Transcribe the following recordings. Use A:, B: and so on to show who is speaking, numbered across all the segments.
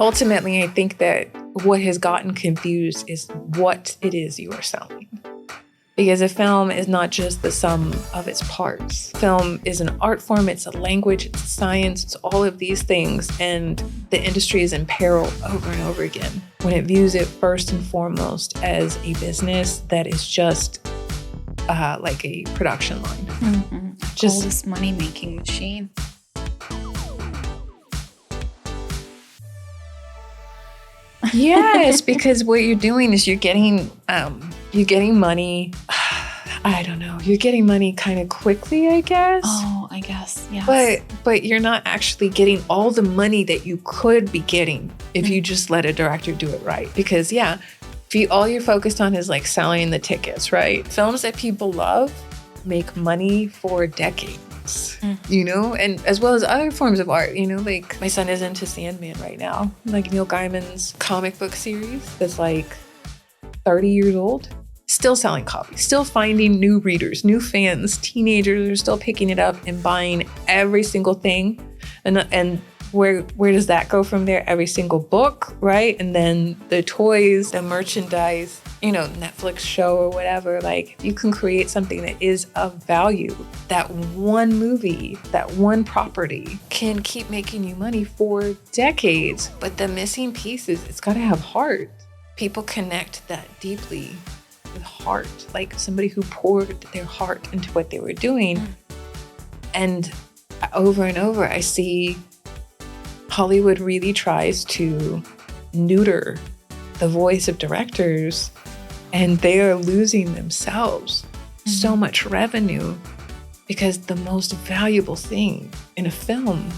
A: Ultimately, I think that what has gotten confused is what it is you are selling. Because a film is not just the sum of its parts. Film is an art form, it's a language, it's science, it's all of these things. And the industry is in peril over and over again when it views it first and foremost as a business that is just like a production line.
B: Mm-hmm. Just this money-making machine.
A: Yes, because what you're doing is you're getting money. I don't know. You're getting money kind of quickly, I guess.
B: Oh, I guess. Yes.
A: But you're not actually getting all the money that you could be getting if you just let a director do it right. Because all you're focused on is like selling the tickets, right? Films that people love make money for decades. You know, and as well as other forms of art, you know, like my son is into Sandman right now, like Neil Gaiman's comic book series that's like 30 years old, still selling copies, still finding new readers, new fans, teenagers are still picking it up and buying every single thing. And where does that go from there? Every single book, right? And then the toys, the merchandise, you know, Netflix show or whatever, like you can create something that is of value. That one movie, that one property can keep making you money for decades. But the missing piece is it's got to have heart. People connect that deeply with heart, like somebody who poured their heart into what they were doing. And over and over, I see Hollywood really tries to neuter the voice of directors, and they are losing themselves so much revenue because the most valuable thing in a film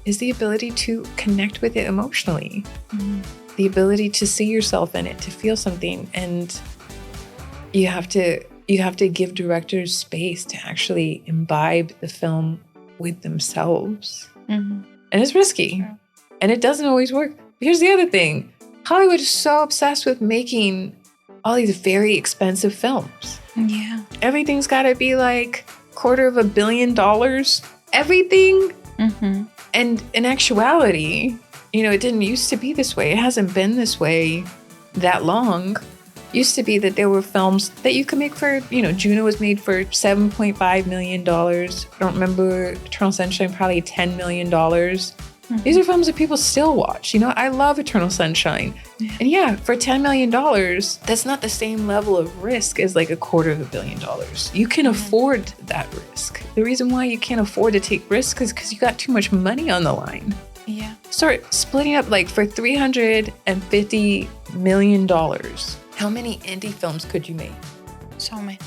A: is the ability to connect with it emotionally, the ability to see yourself in it, to feel something. And you have to give directors space to actually imbibe the film with themselves. And it's risky. And it doesn't always work. But here's the other thing. Hollywood is so obsessed with making all these very expensive films.
B: Yeah.
A: Everything's got to be like $250 million. Everything. And in actuality, you know, it didn't used to be this way. It hasn't been this way that long. Used to be that there were films that you could make for, you know, Juno was made for $7.5 million. I don't remember Eternal Sunshine, probably $10 million. These are films that people still watch. You know, I love Eternal Sunshine. And for $10 million, that's not the same level of risk as like $250 million. You can afford that risk. The reason why you can't afford to take risks is because you got too much money on the line.
B: Yeah.
A: Start splitting up like for $350 million. How many indie films could you make?
B: So many.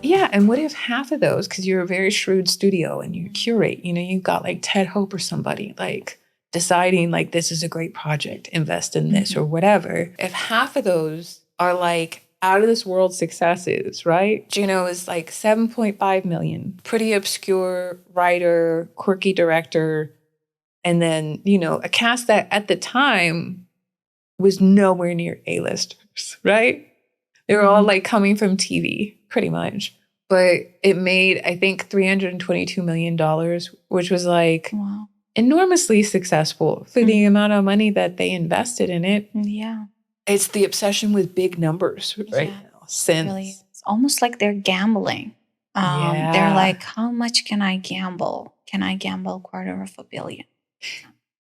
A: Yeah, and what if half of those, because you're a very shrewd studio and you curate, you know, you got like Ted Hope or somebody like deciding like this is a great project, invest in this or whatever. If half of those are like out of this world successes, right? Juno is like 7.5 million, pretty obscure writer, quirky director, and then, you know, a cast that at the time was nowhere near A-listers, right? They were all like coming from TV, pretty much. But it made, I think, $322 million, which was like enormously successful for the amount of money that they invested in it.
B: Yeah.
A: It's the obsession with big numbers right now. Since
B: really, it's almost like they're gambling. They're like, how much can I gamble? Can I gamble $250 million?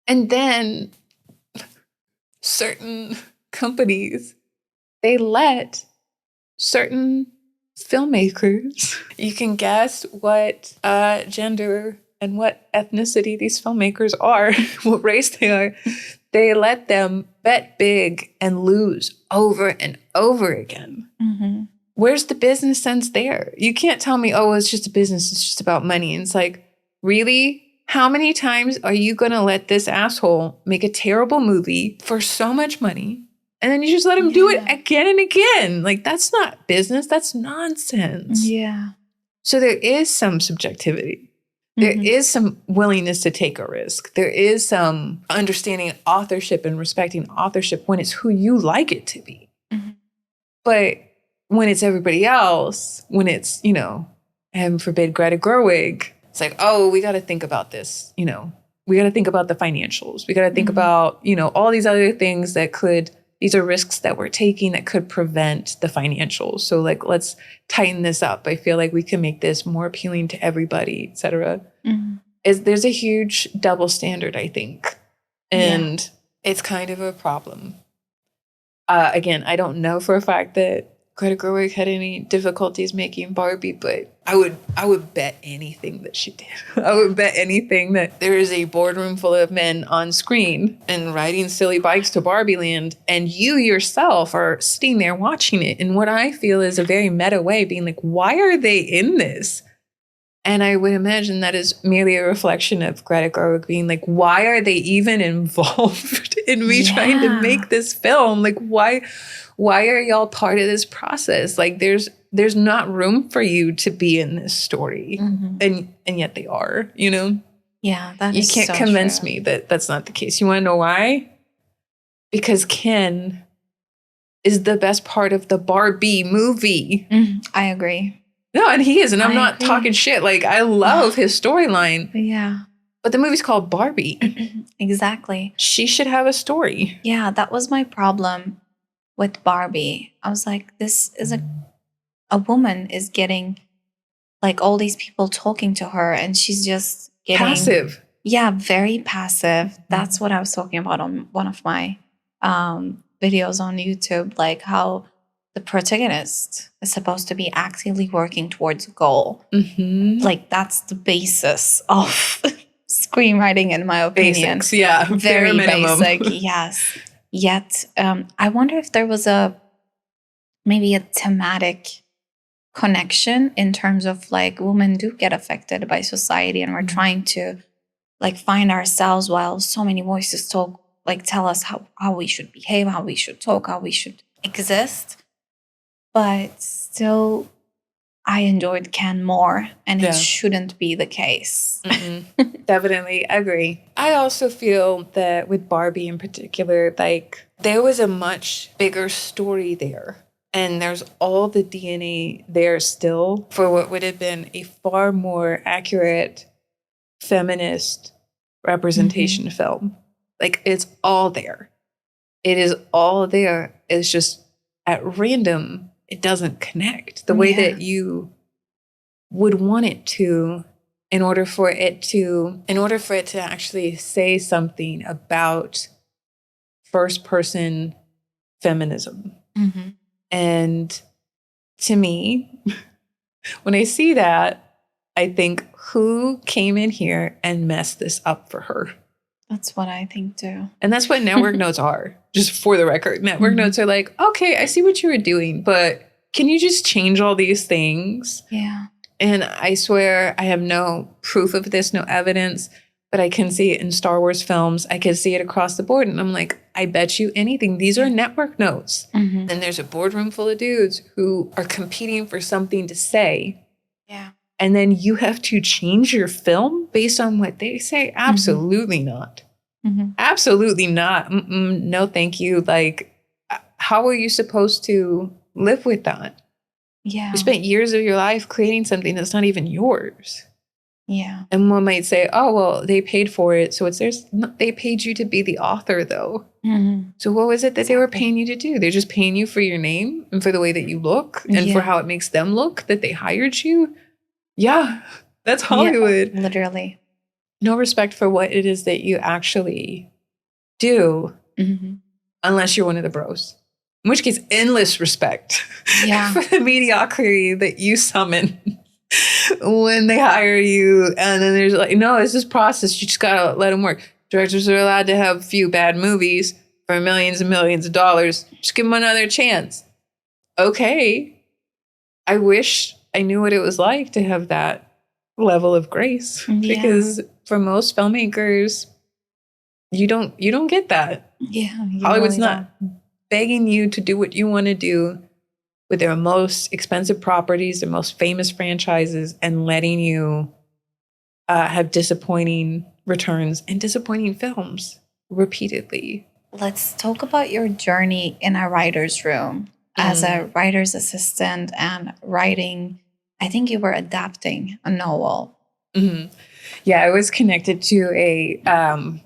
A: And then certain companies, they let certain filmmakers, you can guess what gender and what ethnicity these filmmakers are, what race they are. They let them bet big and lose over and over again. Where's the business sense there? You can't tell me, oh, it's just a business, it's just about money. And it's like, really? How many times are you going to let this asshole make a terrible movie for so much money? And then you just let him do it again and again. Like, that's not business. That's nonsense.
B: Yeah.
A: So there is some subjectivity. There is some willingness to take a risk. There is some understanding authorship and respecting authorship when it's who you like it to be. But when it's everybody else, when it's, you know, heaven forbid, Greta Gerwig, it's like, oh, we got to think about this, you know, we got to think about the financials. We got to think about, all these other things these are risks that we're taking that could prevent the financials. So like, let's tighten this up. I feel like we can make this more appealing to everybody, et cetera. There's a huge double standard, I think. And it's kind of a problem. Again, I don't know for a fact that Greta Gerwig had any difficulties making Barbie, but I would bet anything that she did. I would bet anything that there is a boardroom full of men on screen and riding silly bikes to Barbie Land, and you yourself are sitting there watching it in what I feel is a very meta way, being like, why are they in this? And I would imagine that is merely a reflection of Greta Gerwig being like, why are they even involved in me trying to make this film? Like, why are y'all part of this process? Like, there's not room for you to be in this story. And yet they are,
B: Yeah, that is
A: you can't
B: so
A: convince
B: true.
A: me that that's not the case. You want to know why? Because Ken is the best part of the Barbie movie.
B: I agree.
A: No, and he is, and I'm
B: I
A: not
B: agree.
A: talking shit. Like, I love his storyline.
B: Yeah.
A: But the movie's called Barbie.
B: Exactly.
A: She should have a story.
B: Yeah, that was my problem with Barbie. I was like, this is a woman is getting like all these people talking to her, and she's just getting
A: Passive.
B: Yeah, very passive. That's what I was talking about on one of my videos on YouTube, like how the protagonist is supposed to be actively working towards a goal. Like that's the basis of screenwriting, in my opinion.
A: Basics, yeah.
B: Very
A: Bare minimum.
B: basic, yes. Yet, I wonder if there was maybe a thematic connection in terms of like women do get affected by society, and we're trying to like find ourselves while so many voices tell us how we should behave, how we should talk, how we should exist. But still, I enjoyed Ken more, and it shouldn't be the case.
A: Definitely agree. I also feel that with Barbie in particular, like there was a much bigger story there. And there's all the DNA there still for what would have been a far more accurate feminist representation film. Like it's all there. It is all there. It's just at random, it doesn't connect the way that you would want it to in order for it to actually say something about first person feminism. And to me, when I see that, I think, who came in here and messed this up for her?
B: That's what I think too.
A: And that's what network notes are, just for the record. Network notes are like, okay, I see what you were doing, but can you just change all these things?
B: Yeah.
A: And I swear I have no proof of this, no evidence, but I can see it in Star Wars films. I can see it across the board. And I'm like, I bet you anything. These are network notes. And there's a boardroom full of dudes who are competing for something to say.
B: Yeah.
A: And then you have to change your film based on what they say? Absolutely not. Absolutely not. No, thank you. Like, how are you supposed to live with that?
B: Yeah.
A: You spent years of your life creating something that's not even yours.
B: Yeah.
A: And one might say, oh, well, they paid for it, so it's theirs. No, they paid you to be the author, though. So what was it that they were paying you to do? They're just paying you for your name and for the way that you look and for how it makes them look, that they hired you? Yeah, that's Hollywood.
B: Yeah, literally.
A: No respect for what it is that you actually do unless you're one of the bros. In which case, endless respect for the mediocrity that you summon when they hire you. And then there's like, no, it's this process. You just got to let them work. Directors are allowed to have a few bad movies for millions and millions of dollars. Just give them another chance. Okay. I wish I knew what it was like to have that level of grace. Because for most filmmakers, you don't get that.
B: Yeah.
A: Hollywood's not begging you to do what you want to do with their most expensive properties, their most famous franchises, and letting you have disappointing returns and disappointing films repeatedly.
B: Let's talk about your journey in a writer's room as a writer's assistant and writing. I think you were adapting a novel.
A: Yeah, I was connected to an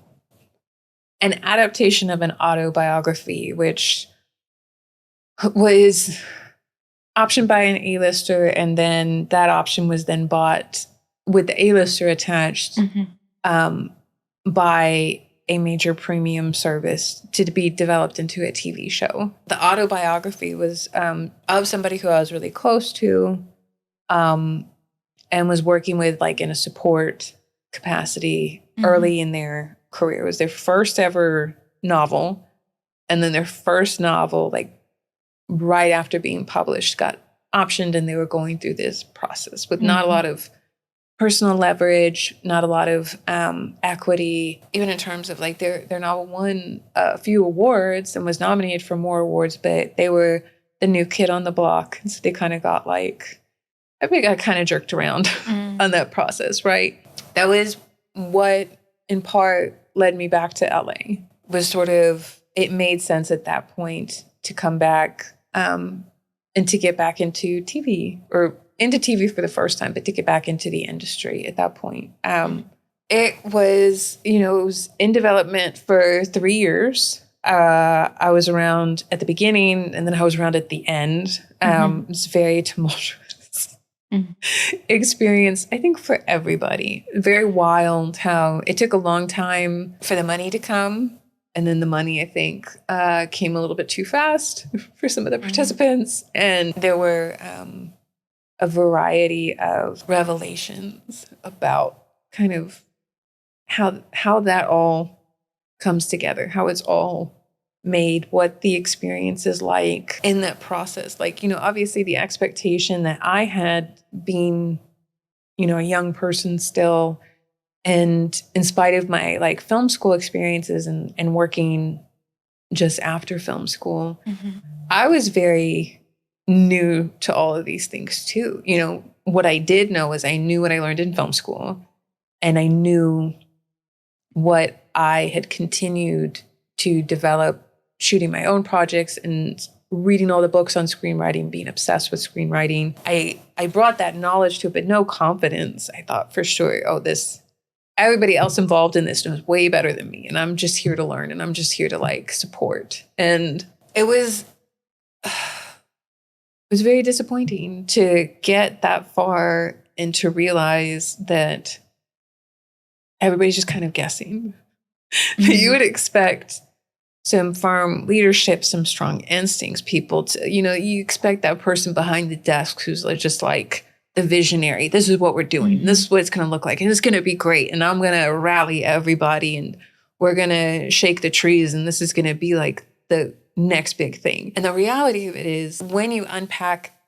A: adaptation of an autobiography, which was optioned by an A-lister, and then that option was then bought with the A-lister attached by a major premium service to be developed into a TV show. The autobiography was of somebody who I was really close to, and was working with like in a support capacity early in their career. It was their first ever novel. And then their first novel, like right after being published, got optioned, and they were going through this process with not a lot of personal leverage, not a lot of equity, even in terms of like their novel won a few awards and was nominated for more awards, but they were the new kid on the block. And so they kind of got like, I think I kind of jerked around on that process, right? That was what in part led me back to LA, was sort of, it made sense at that point to come back and to get back into TV, or into TV for the first time, but to get back into the industry at that point. It was, it was in development for 3 years. I was around at the beginning, and then I was around at the end. It's very tumultuous experience, I think, for everybody. Very wild how it took a long time for the money to come. And then the money, I think, came a little bit too fast for some of the participants. And there were a variety of revelations about kind of how that all comes together, how it's all made, what the experience is like in that process. Like, obviously the expectation that I had being, a young person still, and in spite of my like film school experiences and working just after film school, I was very new to all of these things too. What I did know is I knew what I learned in film school, and I knew what I had continued to develop shooting my own projects and reading all the books on screenwriting, being obsessed with screenwriting. I brought that knowledge to it, but no confidence. I thought for sure, everybody else involved in this knows way better than me. And I'm just here to learn, and I'm just here to like support. And it was very disappointing to get that far and to realize that everybody's just kind of guessing. You would expect some firm leadership, some strong instincts, people to, you expect that person behind the desk who's just like the visionary. This is what we're doing. This is what it's going to look like. And it's going to be great. And I'm going to rally everybody, and we're going to shake the trees. And this is going to be like the next big thing. And the reality of it is, when you unpack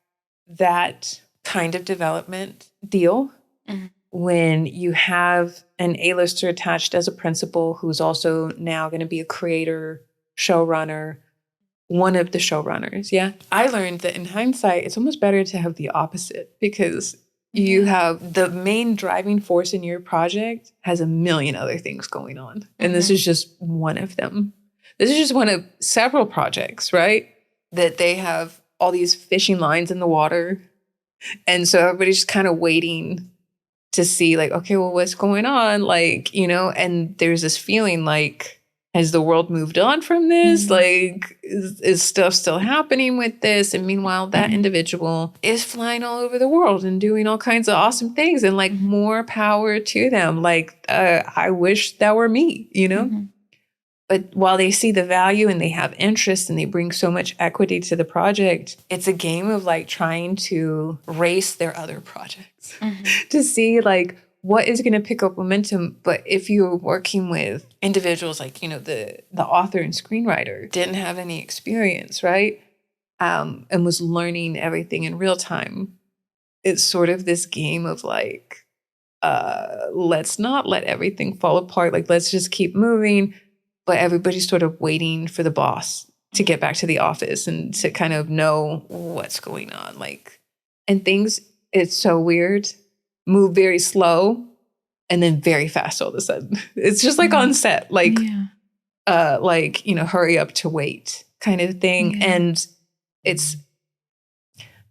A: that kind of development deal, when you have an A-lister attached as a principal who's also now going to be a creator, showrunner, one of the showrunners, I learned that in hindsight, it's almost better to have the opposite, because you have the main driving force in your project has a million other things going on. And this is just one of them. This is just one of several projects, right? That they have all these fishing lines in the water. And so everybody's just kind of waiting to see like, okay, well, what's going on? Like, and there's this feeling like, has the world moved on from this? Like, is stuff still happening with this? And meanwhile, that individual is flying all over the world and doing all kinds of awesome things, and like, more power to them. Like, I wish that were me, But while they see the value and they have interest and they bring so much equity to the project, it's a game of like trying to race their other projects to see like what is going to pick up momentum. But if you're working with individuals like, the author and screenwriter didn't have any experience, right? And was learning everything in real time, it's sort of this game of like, let's not let everything fall apart. Like, let's just keep moving. But everybody's sort of waiting for the boss to get back to the office and to kind of know what's going on. like, And things, it's so weird, move very slow and then very fast all of a sudden. It's just like on set, like, hurry up to wait kind of thing. And it's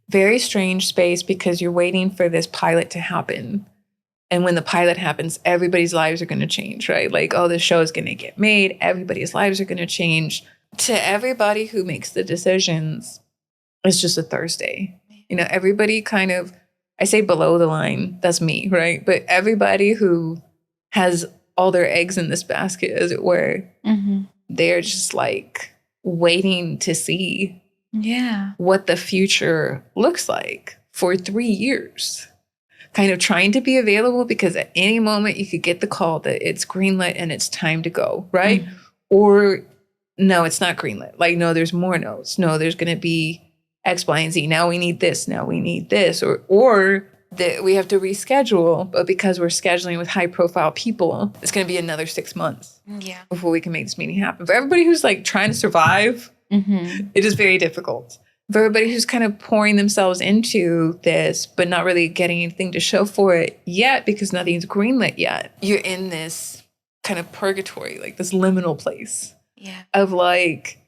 A: very strange space because you're waiting for this pilot to happen. And when the pilot happens, everybody's lives are going to change, right? Like, oh, this show is going to get made. Everybody's lives are going to change. To everybody who makes the decisions, it's just a Thursday. You know, everybody kind of, I say below the line, that's me, right? But everybody who has all their eggs in this basket, as it were, they're just like waiting to see what the future looks like for 3 years. Kind of trying to be available because at any moment you could get the call that it's greenlit and it's time to go, right? Or no, it's not greenlit. Like, no, there's more notes. No, there's going to be X, Y, and Z. Now we need this. Now we need this. Or that we have to reschedule. But because we're scheduling with high profile people, it's going to be another 6 months before we can make this meeting happen. For everybody who's like trying to survive, it is very difficult. For everybody who's kind of pouring themselves into this, but not really getting anything to show for it yet because nothing's greenlit yet, you're in this kind of purgatory, like this liminal place of like,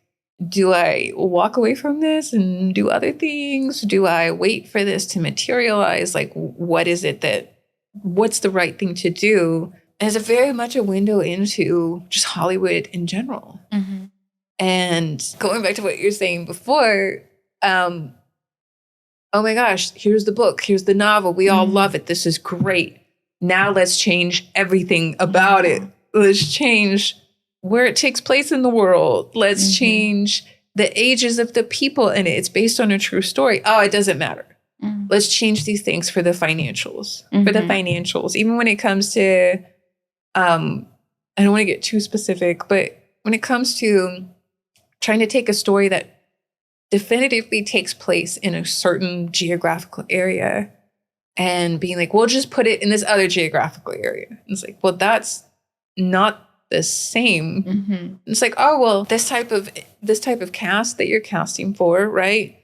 A: do I walk away from this and do other things? Do I wait for this to materialize? Like, what is it what's the right thing to do? And it's very much a window into just Hollywood in general. And going back to what you're saying before, oh my gosh, here's the book, here's the novel. We all love it. This is great. Now let's change everything about it. Let's change where it takes place in the world. Let's change the ages of the people in it. It's based on a true story. Oh, it doesn't matter. Let's change these things for the financials. For the financials. Even when it comes to, I don't want to get too specific, but when it comes to trying to take a story that definitively takes place in a certain geographical area and being like, we'll just put it in this other geographical area. And it's like, well, that's not the same. It's like, oh, well, this type of cast that you're casting for, right?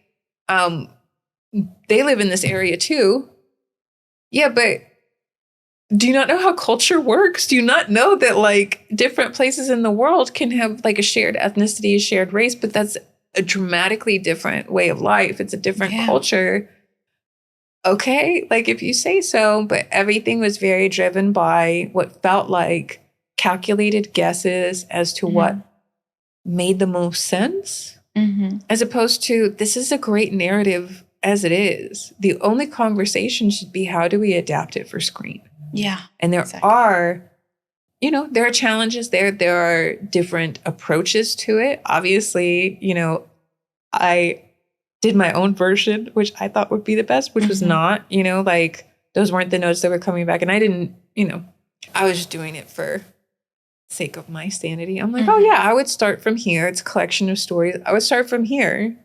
A: They live in this area too. Yeah, but do you not know how culture works? Do you not know that like different places in the world can have like a shared ethnicity, a shared race, but that's a dramatically different way of life. It's a different culture. Okay, like if you say so, but everything was very driven by what felt like calculated guesses as to what made the most sense, as opposed to this is a great narrative as it is. The only conversation should be how do we adapt it for screen? Yeah. And there are challenges there. There are different approaches to it. Obviously, I did my own version, which I thought would be the best, which was not, like those weren't the notes that were coming back. And I didn't, I was just doing it for sake of my sanity. I'm like, oh yeah, I would start from here. It's a collection of stories. I would start from here.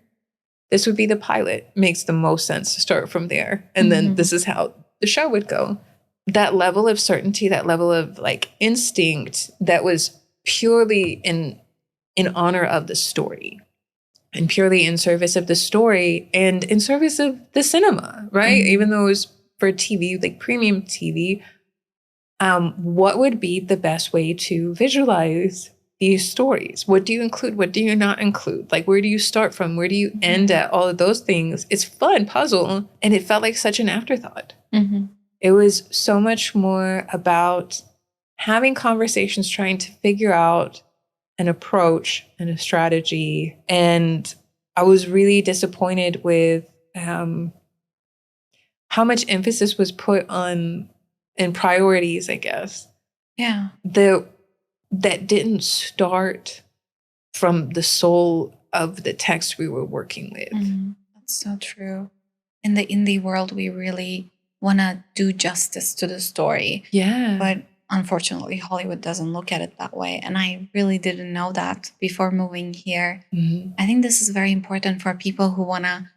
A: This would be the pilot. Makes the most sense to start from there. And then this is how the show would go. That level of certainty, that level of like instinct that was purely in honor of the story and purely in service of the story and in service of the cinema, right? Even though it was for TV, like premium TV, what would be the best way to visualize these stories? What do you include? What do you not include? Like, where do you start from? Where do you end at? All of those things. It's fun puzzle. And it felt like such an afterthought. It was so much more about having conversations, trying to figure out an approach and a strategy. And I was really disappointed with how much emphasis was put on in priorities, I guess. Yeah. That didn't start from the soul of the text we were working with.
B: That's so true. In the indie world, we really want to do justice to the story. Yeah. But unfortunately, Hollywood doesn't look at it that way. And I really didn't know that before moving here. I think this is very important for people who want to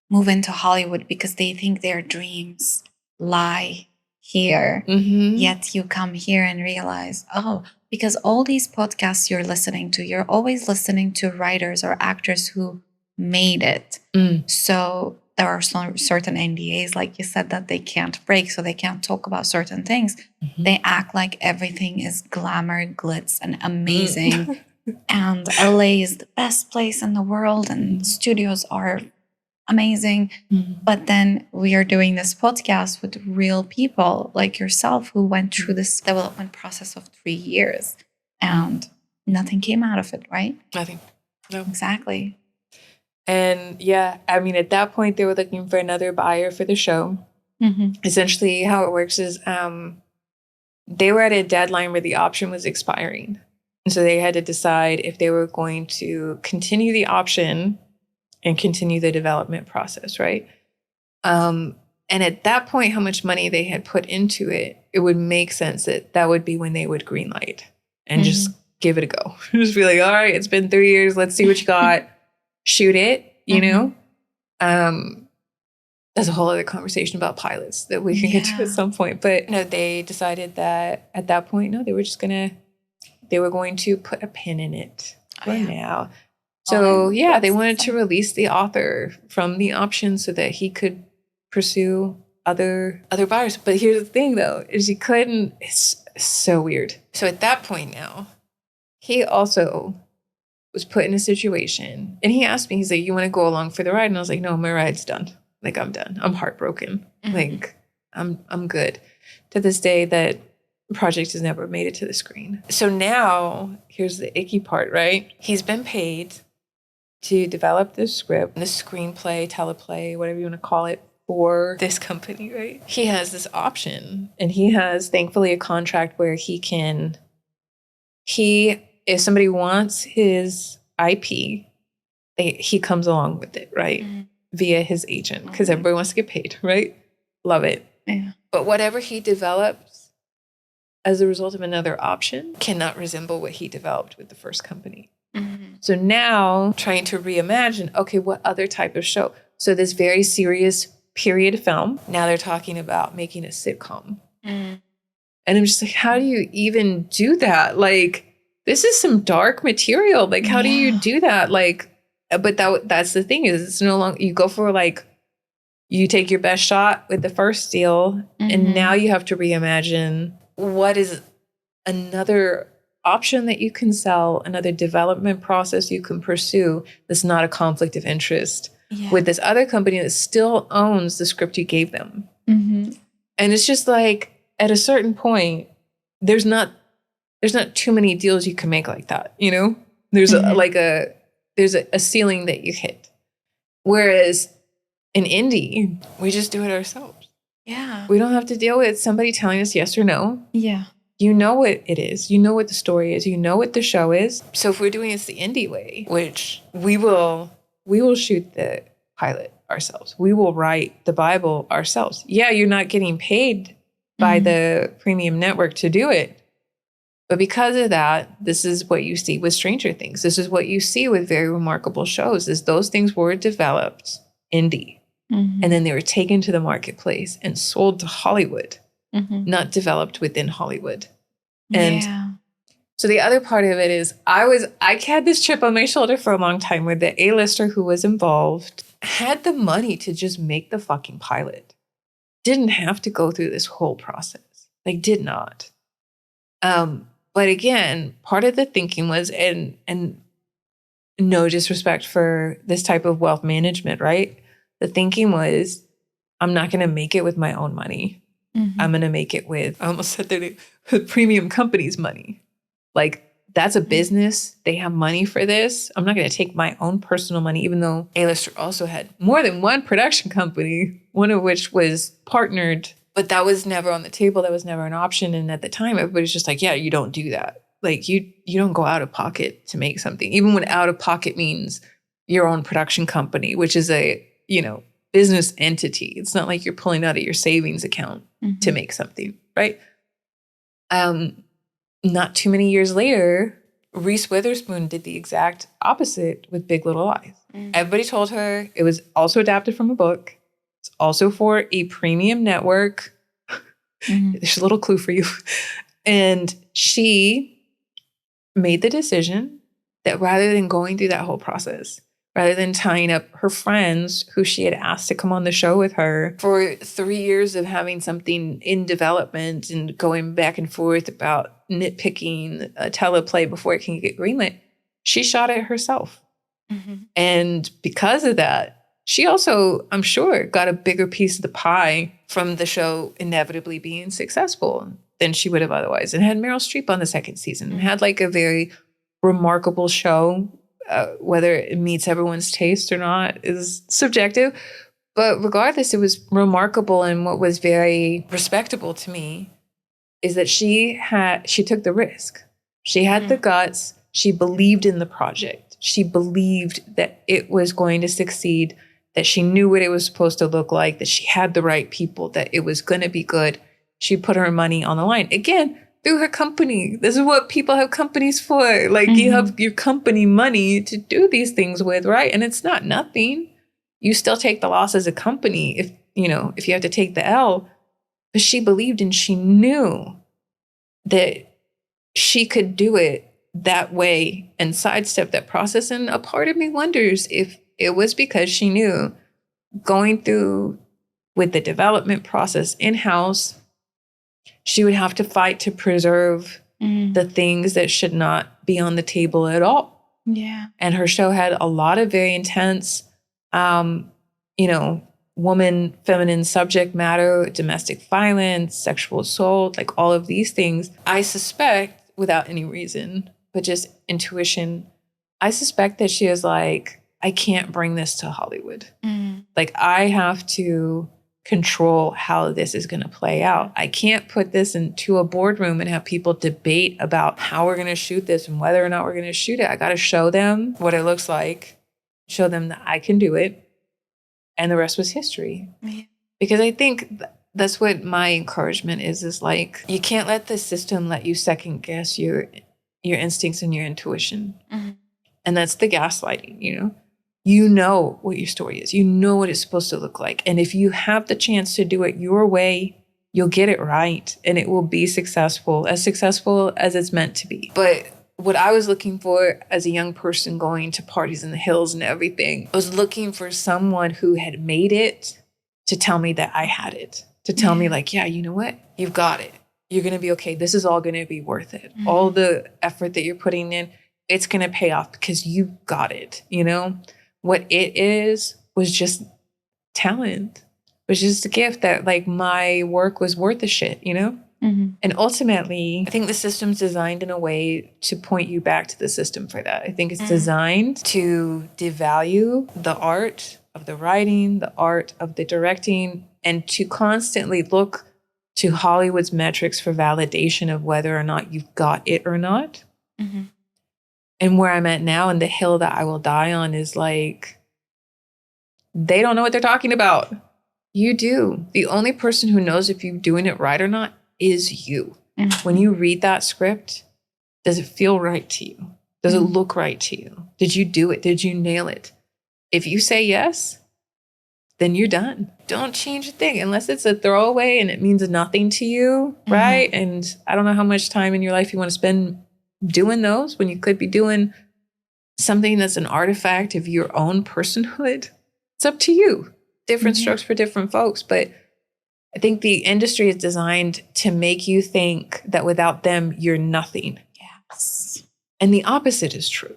B: move into Hollywood because they think their dreams lie here. Yet you come here and realize, oh, because all these podcasts you're listening to, you're always listening to writers or actors who made it. So there are some certain NDAs, like you said, that they can't break, so they can't talk about certain things. They act like everything is glamour, glitz, and amazing. And LA is the best place in the world, and studios are amazing. But then we are doing this podcast with real people like yourself who went through this development process of 3 years and nothing came out of it, right?
A: Nothing. No.
B: Exactly.
A: And yeah, I mean, at that point, they were looking for another buyer for the show. Essentially, how it works is they were at a deadline where the option was expiring. And so they had to decide if they were going to continue the option and continue the development process, right? And at that point, how much money they had put into it, it would make sense that that would be when they would greenlight and just give it a go. Just be like, all right, it's been 3 years. Let's see what you got. Shoot it, you know? That's a whole other conversation about pilots that we can get to at some point. But no, they decided that at that point, no, they were going to put a pin in it for now. So they wanted to release the author from the option so that he could pursue other buyers. But here's the thing though, is he couldn't. It's so weird. So at that point now, he also was put in a situation and he asked me, he's like, you want to go along for the ride? And I was like, no, my ride's done. Like, I'm done. I'm heartbroken. Like, I'm good. To this day, that project has never made it to the screen. So now, here's the icky part, right? He's been paid to develop this script, the screenplay, teleplay, whatever you want to call it, for this company, right? He has this option, and he has, thankfully, a contract where if somebody wants his IP, he comes along with it, right? Via his agent, because everybody wants to get paid, right? Love it. Yeah. But whatever he develops as a result of another option cannot resemble what he developed with the first company. So now trying to reimagine, okay, what other type of show? So this very serious period film, now they're talking about making a sitcom. And I'm just like, how do you even do that? Like, this is some dark material. Like, how do you do that? Like, but that's the thing is it's no longer, you go for like, you take your best shot with the first deal and now you have to reimagine what is another option that you can sell, another development process you can pursue that's not a conflict of interest with this other company that still owns the script you gave them. And it's just like, at a certain point, there's not too many deals you can make like that, you know? There's there's a ceiling that you hit. Whereas in indie, we just do it ourselves. Yeah. We don't have to deal with somebody telling us yes or no. Yeah. You know what it is. You know what the story is. You know what the show is. So if we're doing this the indie way, which we will shoot the pilot ourselves. We will write the Bible ourselves. Yeah, you're not getting paid by the premium network to do it. But because of that, this is what you see with Stranger Things. This is what you see with very remarkable shows, is those things were developed indie. And then they were taken to the marketplace and sold to Hollywood, not developed within Hollywood. And so the other part of it is I had this chip on my shoulder for a long time where the A-lister who was involved had the money to just make the fucking pilot. Didn't have to go through this whole process. Like, did not. But again, part of the thinking was, and no disrespect for this type of wealth management, right? The thinking was, I'm not going to make it with my own money. I'm going to make it with, I almost said their name, with premium companies' money. Like, that's a business. They have money for this. I'm not going to take my own personal money, even though A-lister also had more than one production company, one of which was partnered. But that was never on the table. That was never an option. And at the time, everybody's just like, yeah, you don't do that. Like, you don't go out of pocket to make something, even when out of pocket means your own production company, which is a, business entity. It's not like you're pulling out of your savings account to make something, right? Not too many years later, Reese Witherspoon did the exact opposite with Big Little Lies. Everybody told her it was also adapted from a book. It's also for a premium network. There's a little clue for you. And she made the decision that rather than going through that whole process, rather than tying up her friends who she had asked to come on the show with her for 3 years of having something in development and going back and forth about nitpicking a teleplay before it can get greenlit, she shot it herself. And because of that, she also, I'm sure, got a bigger piece of the pie from the show inevitably being successful than she would have otherwise. And had Meryl Streep on the second season and had like a very remarkable show. Whether it meets everyone's taste or not is subjective. But regardless, it was remarkable. And what was very respectable to me is that she took the risk. She had the guts. She believed in the project. She believed that it was going to succeed, that she knew what it was supposed to look like, that she had the right people, that it was going to be good. She put her money on the line. Again, through her company. This is what people have companies for. Like you have your company money to do these things with, right? And it's not nothing. You still take the loss as a company if you have to take the L. But she believed and she knew that she could do it that way and sidestep that process. And a part of me wonders if it was because she knew going through with the development process in-house, she would have to fight to preserve the things that should not be on the table at all.
B: Yeah.
A: And her show had a lot of very intense, woman, feminine subject matter, domestic violence, sexual assault, like all of these things. I suspect, without any reason, but just intuition, I suspect that she is like, I can't bring this to Hollywood. Like, I have to control how this is going to play out. I can't put this into a boardroom and have people debate about how we're going to shoot this and whether or not we're going to shoot it. I got to show them what it looks like, show them that I can do it. And the rest was history. Yeah. Because I think that's what my encouragement is like, you can't let the system let you second guess your instincts and your intuition. And that's the gaslighting, You know what your story is. You know what it's supposed to look like. And if you have the chance to do it your way, you'll get it right. And it will be successful as it's meant to be. But what I was looking for as a young person going to parties in the hills and everything, I was looking for someone who had made it to tell me that I had it. To tell me like, yeah, you know what? You've got it. You're going to be okay. This is all going to be worth it. All the effort that you're putting in, it's going to pay off because you got it, What it is was just talent. It was just a gift that like my work was worth the shit, And ultimately, I think the system's designed in a way to point you back to the system for that. I think it's designed to devalue the art of the writing, the art of the directing, and to constantly look to Hollywood's metrics for validation of whether or not you've got it or not. And where I'm at now and the hill that I will die on is like, they don't know what they're talking about. You do. The only person who knows if you're doing it right or not is you. When you read that script, does it feel right to you? Does it look right to you? Did you do it? Did you nail it? If you say yes, then you're done. Don't change a thing unless it's a throwaway and it means nothing to you, right? And I don't know how much time in your life you want to spend doing those when you could be doing something that's an artifact of your own personhood. It's up to you. Different strokes for different folks. But I think the industry is designed to make you think that without them, you're nothing.
B: Yes.
A: And the opposite is true.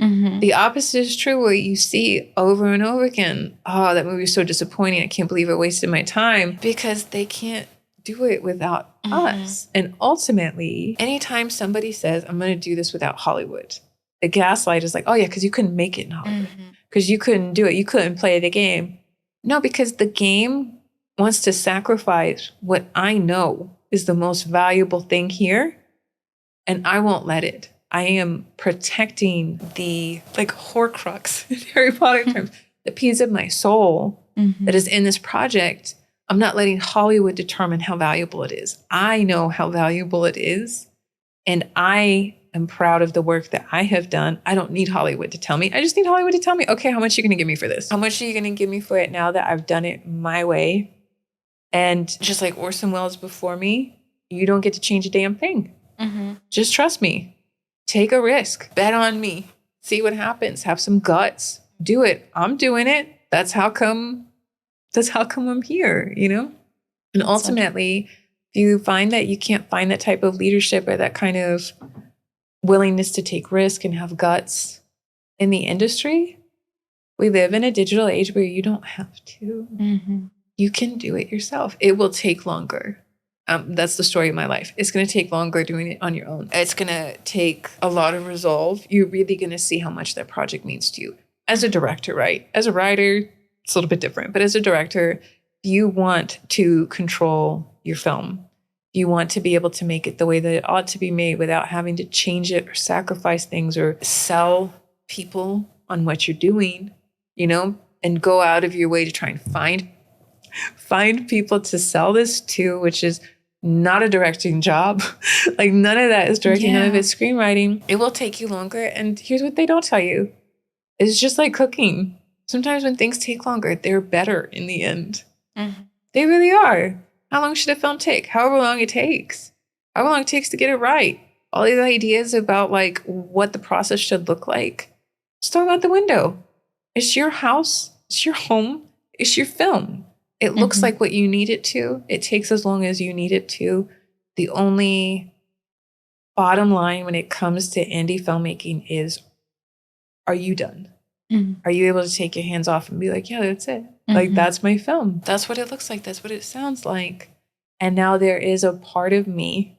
A: The opposite is true where you see over and over again, oh, that movie was so disappointing. I can't believe I wasted my time because they can't do it without us. And ultimately, anytime somebody says, I'm going to do this without Hollywood, the gaslight is like, oh yeah, because you couldn't make it in Hollywood. Because you couldn't do it. You couldn't play the game. No, because the game wants to sacrifice what I know is the most valuable thing here. And I won't let it. I am protecting the like Horcrux in Harry Potter terms, the piece of my soul that is in this project. I'm not letting Hollywood determine how valuable it is. I know how valuable it is. And I am proud of the work that I have done. I don't need Hollywood to tell me. I just need Hollywood to tell me, okay, how much are you going to give me for this? How much are you going to give me for it now that I've done it my way? And just like Orson Welles before me, you don't get to change a damn thing. Just trust me. Take a risk. Bet on me. See what happens. Have some guts. Do it. I'm doing it. That's how come I'm here, And ultimately, if you find that you can't find that type of leadership or that kind of willingness to take risk and have guts in the industry, We live in a digital age where you don't have to.
B: Mm-hmm.
A: You can do it yourself. It will take longer. That's the story of my life. It's going to take longer doing it on your own. It's going to take a lot of resolve. You're really going to see how much that project means to you. As a director, right? As a writer, it's a little bit different. But as a director, you want to control your film. You want to be able to make it the way that it ought to be made without having to change it or sacrifice things or sell people on what you're doing, and go out of your way to try and find people to sell this to, which is not a directing job. Like none of that is directing, none of it's screenwriting. It will take you longer. And here's what they don't tell you. It's just like cooking. Sometimes when things take longer, they're better in the end. Mm-hmm. They really are. How long should a film take? However long it takes. However long it takes to get it right. All these ideas about like what the process should look like, just throw them out the window. It's your house. It's your home. It's your film. It looks like what you need it to. It takes as long as you need it to. The only bottom line when it comes to indie filmmaking is, are you done? Mm-hmm. Are you able to take your hands off and be like, yeah, that's it. Mm-hmm. Like, that's my film. That's what it looks like. That's what it sounds like. And now there is a part of me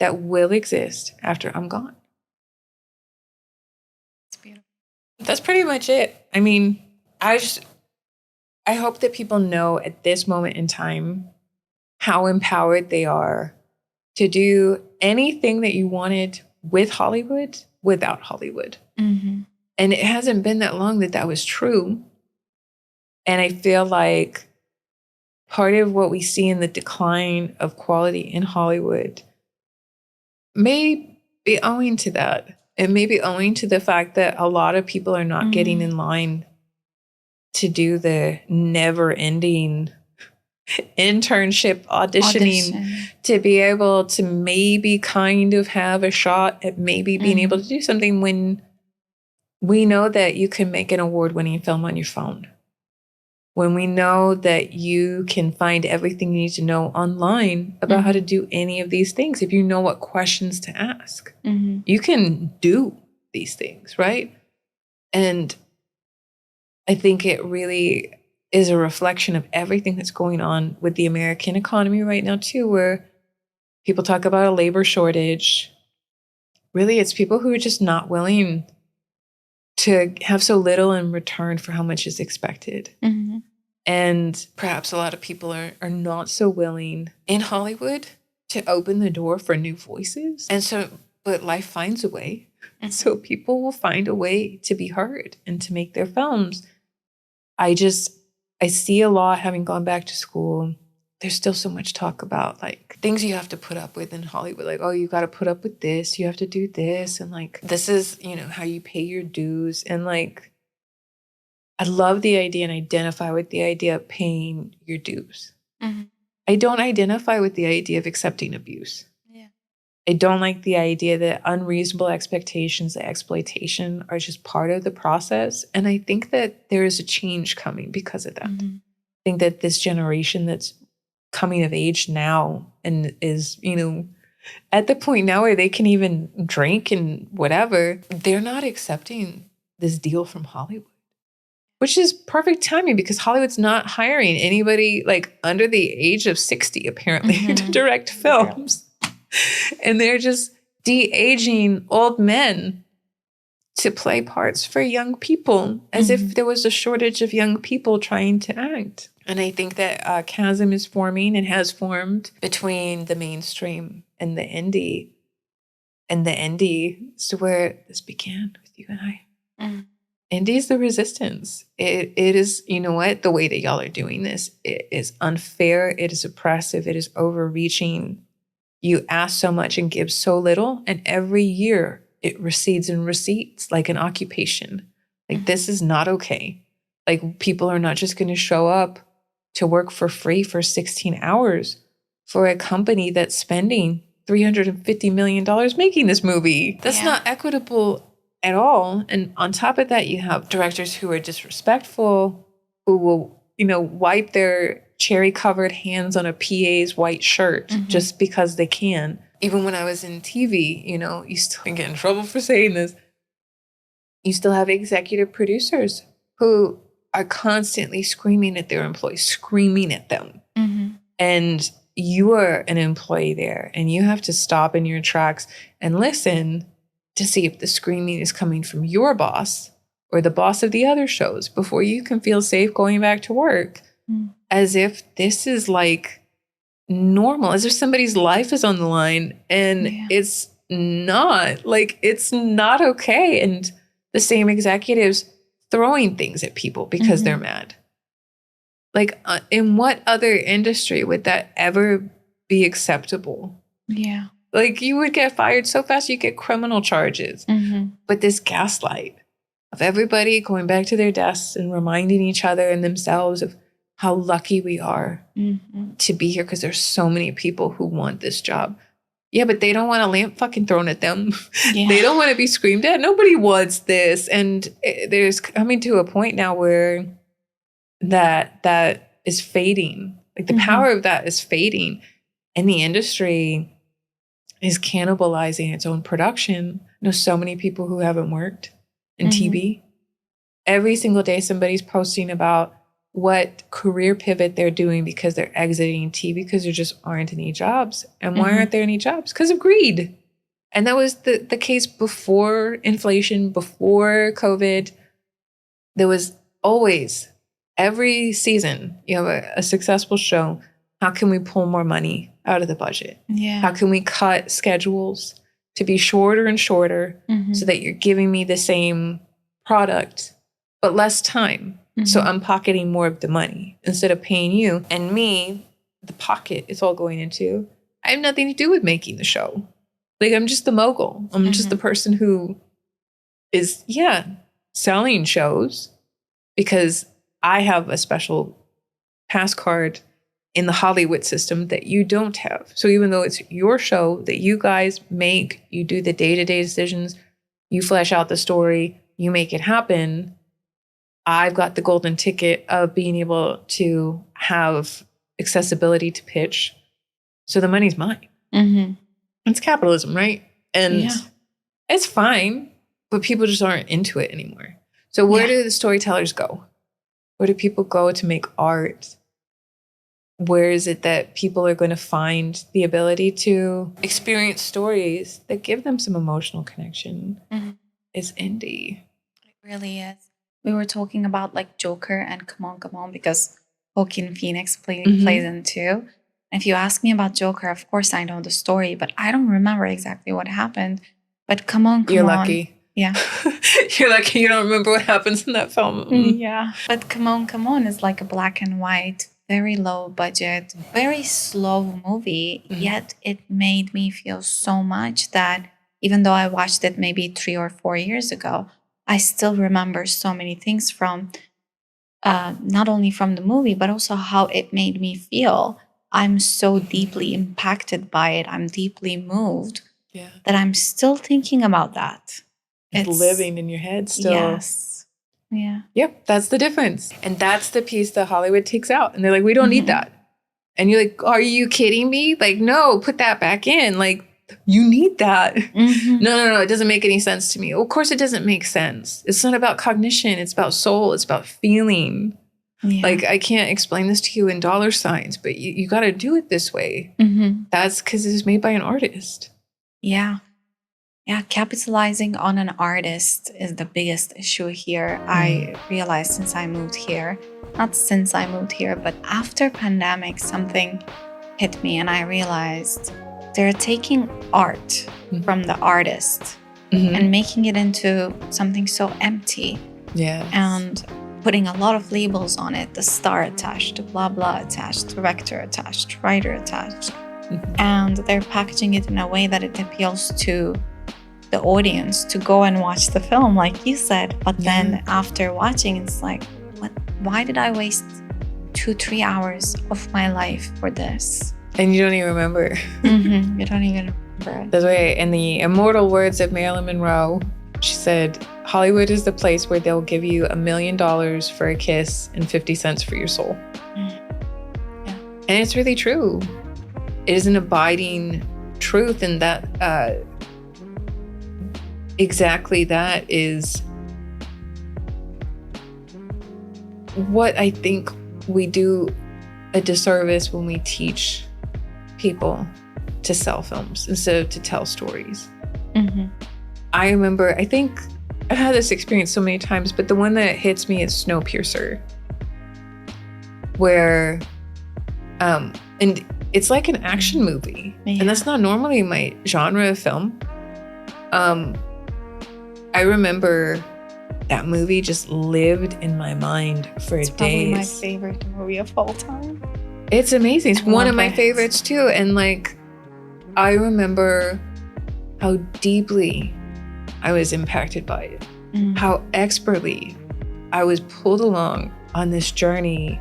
A: that will exist after I'm gone. That's beautiful. That's pretty much it. I mean, I hope that people know at this moment in time how empowered they are to do anything that you wanted with Hollywood without Hollywood. Mm-hmm. And it hasn't been that long that was true. And I feel like part of what we see in the decline of quality in Hollywood may be owing to that. It may be owing to the fact that a lot of people are not getting in line to do the never-ending internship auditioning to be able to maybe kind of have a shot at maybe being able to do something when we know that you can make an award-winning film on your phone. When we know that you can find everything you need to know online about how to do any of these things. If you know what questions to ask, you can do these things, right? And I think it really is a reflection of everything that's going on with the American economy right now, too, where people talk about a labor shortage. Really, it's people who are just not willing to have so little in return for how much is expected. Mm-hmm. And perhaps a lot of people are not so willing in Hollywood to open the door for new voices. And so, but life finds a way. And so people will find a way to be heard and to make their films. I see a lot, having gone back to school, there's still so much talk about like things you have to put up with in Hollywood. Like, oh, you got to put up with this. You have to do this. And like, this is, how you pay your dues. And like, I love the idea and identify with the idea of paying your dues. Mm-hmm. I don't identify with the idea of accepting abuse. Yeah. I don't like the idea that unreasonable expectations, the exploitation are just part of the process. And I think that there is a change coming because of that. Mm-hmm. I think that this generation that's coming of age now and is, at the point now where they can even drink and whatever, they're not accepting this deal from Hollywood, which is perfect timing because Hollywood's not hiring anybody like under the age of 60, apparently, to direct films. And they're just de-aging old men to play parts for young people as if there was a shortage of young people trying to act. And I think that a chasm is forming and has formed between the mainstream and the indie. And the indie is where this began with you and I. Mm. Indie is the resistance. It is, the way that y'all are doing this, it is unfair. It is oppressive. It is overreaching. You ask so much and give so little. And every year it recedes and recedes like an occupation. Like, this is not okay. Like, people are not just going to show up to work for free for 16 hours for a company that's spending $350 million making this movie. That's not equitable at all. And on top of that, you have directors who are disrespectful, who will, wipe their cherry-covered hands on a PA's white shirt just because they can. Even when I was in TV, you still get in trouble for saying this. You still have executive producers who are constantly screaming at their employees, screaming at them. And you are an employee there, and you have to stop in your tracks and listen to see if the screaming is coming from your boss or the boss of the other shows before you can feel safe going back to work. As if this is like normal, as if somebody's life is on the line, and it's not. Like, it's not okay. And the same executives throwing things at people because they're mad. Like, in what other industry would that ever be acceptable?
B: Yeah.
A: Like, you would get fired so fast, you get criminal charges. But this gaslight of everybody going back to their desks and reminding each other and themselves of how lucky we are to be here, because there's so many people who want this job. Yeah, but they don't want a lamp fucking thrown at them. They don't want to be screamed at. Nobody wants this. And there's coming to a point now where that is fading. Like, the power of that is fading. And the industry is cannibalizing its own production. I know so many people who haven't worked in TV. Every single day, somebody's posting about what career pivot they're doing because they're exiting TV because there just aren't any jobs. And why aren't there any jobs? Because of greed. And that was the case before inflation, before COVID. There was always, every season, you have a successful show. How can we pull more money out of the budget? How can we cut schedules to be shorter and shorter so that you're giving me the same product, but less time? So I'm pocketing more of the money instead of paying you. And me, the pocket it's all going into, I have nothing to do with making the show. Like, I'm just the mogul. I'm just the person who is, selling shows because I have a special pass card in the Hollywood system that you don't have. So even though it's your show that you guys make, you do the day-to-day decisions, you flesh out the story, you make it happen, I've got the golden ticket of being able to have accessibility to pitch. So the money's mine. It's capitalism, right? And it's fine, but people just aren't into it anymore. So where do the storytellers go? Where do people go to make art? Where is it that people are going to find the ability to experience stories that give them some emotional connection? It's indie.
B: It really is. We were talking about like Joker and Come On, because Joaquin Phoenix plays in too. And if you ask me about Joker, of course I know the story, but I don't remember exactly what happened. But Come On.
A: You're lucky.
B: Yeah.
A: You're lucky you don't remember what happens in that film.
B: Yeah. But Come On is like a black and white, very low budget, very slow movie. Yet it made me feel so much that even though I watched it maybe 3 or 4 years ago, I still remember so many things from, not only from the movie, but also how it made me feel. I'm so deeply impacted by it. I'm deeply moved that I'm still thinking about that.
A: It's living in your head still.
B: Yes. Yeah.
A: Yep, that's the difference. And that's the piece that Hollywood takes out. And they're like, we don't need that. And you're like, are you kidding me? Like, no, put that back in. Like, you need that. No, it doesn't make any sense to me. Of course it doesn't make sense. It's not about cognition. It's about soul. It's about feeling. Like, I can't explain this to you in dollar signs, but you got to do it this way. That's because it's made by an artist.
B: Yeah, capitalizing on an artist is the biggest issue here. I realized since I moved here, not since I moved here, but after pandemic, something hit me and I realized they're taking art from the artist and making it into something so empty. And putting a lot of labels on it, the star attached, the blah blah attached, director attached, writer attached. And they're packaging it in a way that it appeals to the audience to go and watch the film, like you said. But then after watching, it's like, why did I waste 2-3 hours of my life for this?
A: And you don't even remember.
B: You don't even remember.
A: That's why, in the immortal words of Marilyn Monroe, she said, Hollywood is the place where they'll give you $1 million for a kiss and 50 cents for your soul. And it's really true. It is an abiding truth. And that exactly that is what I think we do a disservice when we teach people to sell films instead of to tell stories.
B: Mm-hmm.
A: I remember, I think I've had this experience so many times, but the one that hits me is Snowpiercer, where, and it's like an action movie, and that's not normally my genre of film. I remember that movie just lived in my mind for days.
B: It's probably my favorite movie of all time.
A: It's amazing. It's one of my favorites too. And like, I remember how deeply I was impacted by it, how expertly I was pulled along on this journey